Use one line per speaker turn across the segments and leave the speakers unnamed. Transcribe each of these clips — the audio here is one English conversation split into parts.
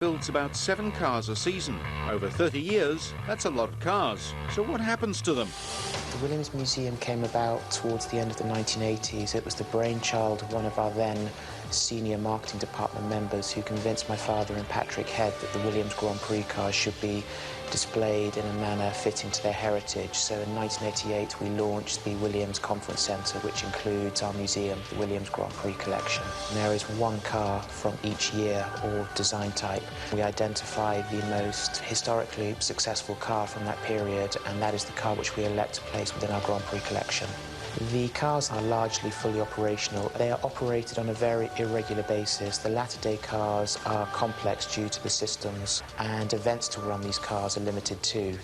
builds about 7 cars a season. Over 30 years, that's a lot of cars. So what happens to them?
The Williams Museum came about towards the end of the 1980s. It was the brainchild of one of our then senior marketing department members who convinced my father and Patrick Head that the Williams Grand Prix cars should be displayed in a manner fitting to their heritage. So in 1988 we launched the Williams Conference Centre, which includes our museum, the Williams Grand Prix collection. And there is one car from each year or design type. We identify the most historically successful car from that period, and that is the car which we elect to place within our Grand Prix collection. The cars are largely fully operational. They are operated on a very irregular basis. The latter-day cars are complex due to the systems, and events to run these cars are limited too.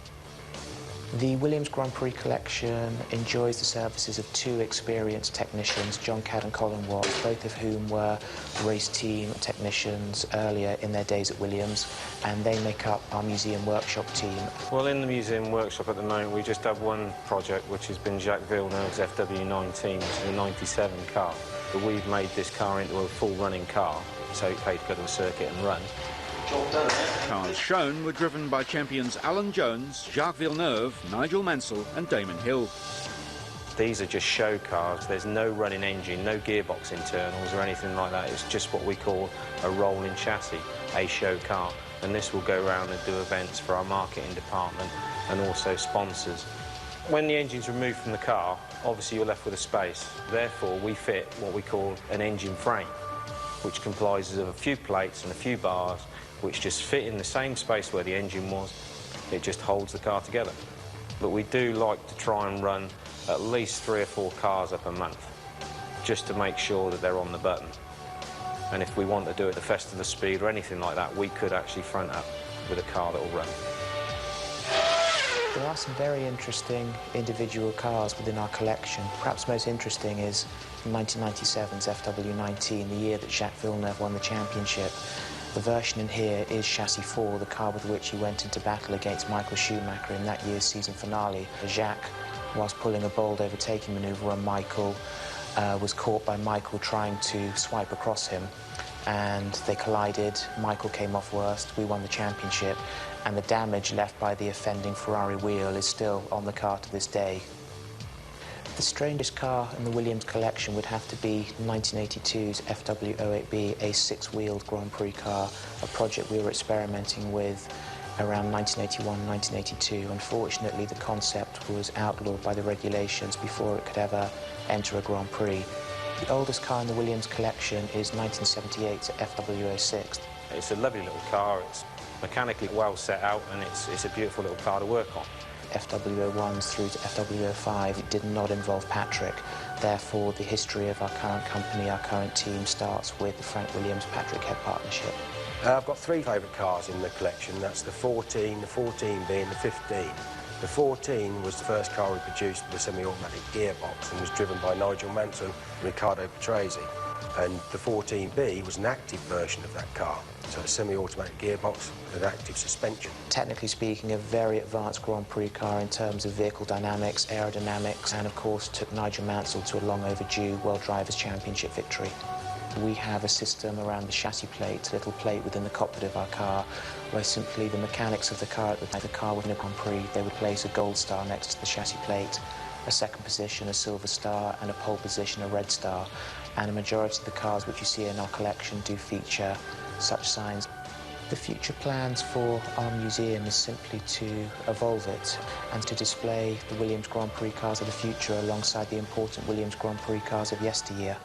The Williams Grand Prix collection enjoys the services of 2 experienced technicians, John Cadd and Colin Watt, both of whom were race team technicians earlier in their days at Williams, and they make up our museum workshop team.
Well, in the museum workshop at the moment, we just have one project, which has been Jacques Villeneuve's FW19, which is a 97 car. But we've made this car into a full running car, so it paid to go to the circuit and run.
Cars shown were driven by champions Alan Jones, Jacques Villeneuve, Nigel Mansell and Damon Hill.
These are just show cars. There's no running engine, no gearbox internals or anything like that. It's just what we call a rolling chassis, a show car. And this will go around and do events for our marketing department and also sponsors. When the engine's removed from the car, obviously you're left with a space. Therefore, we fit what we call an engine frame, which comprises of a few plates and a few bars, which just fit in the same space where the engine was. It just holds the car together. But we do like to try and run at least 3 or 4 cars up a month, just to make sure that they're on the button. And if we want to do it the Festival of Speed or anything like that, we could actually front up with a car that will run.
There are some very interesting individual cars within our collection. Perhaps most interesting is 1997's FW19, the year that Jacques Villeneuve won the championship. The version in here is Chassis 4, the car with which he went into battle against Michael Schumacher in that year's season finale. Jacques, whilst pulling a bold overtaking manoeuvre on Michael, was caught by Michael trying to swipe across him, and they collided. Michael came off worst, we won the championship, and the damage left by the offending Ferrari wheel is still on the car to this day. The strangest car in the Williams collection would have to be 1982's FW08B, a 6-wheeled Grand Prix car, a project we were experimenting with around 1981-1982. Unfortunately, the concept was outlawed by the regulations before it could ever enter a Grand Prix. The oldest car in the Williams collection is 1978's FW06.
It's a lovely little car. It's mechanically well set out, and it's a beautiful little car to work on.
FW01s through to FW05 did not involve Patrick. Therefore, the history of our current company, our current team, starts with the Frank Williams-Patrick Head partnership.
I've got 3 favourite cars in the collection. That's the 14, the 14B and the 15. The 14 was the first car we produced with a semi-automatic gearbox and was driven by Nigel Mansell and Riccardo Patrese. And the 14B was an active version of that car, so a semi-automatic gearbox with active suspension.
Technically speaking, a very advanced Grand Prix car in terms of vehicle dynamics, aerodynamics, and of course took Nigel Mansell to a long overdue World Drivers' Championship victory. We have a system around the chassis plate, a little plate within the cockpit of our car, where simply the mechanics of the car, the car within a Grand Prix, they would place a gold star next to the chassis plate, a second position, a silver star, and a pole position, a red star. And a majority of the cars which you see in our collection do feature such signs. The future plans for our museum is simply to evolve it and to display the Williams Grand Prix cars of the future alongside the important Williams Grand Prix cars of yesteryear.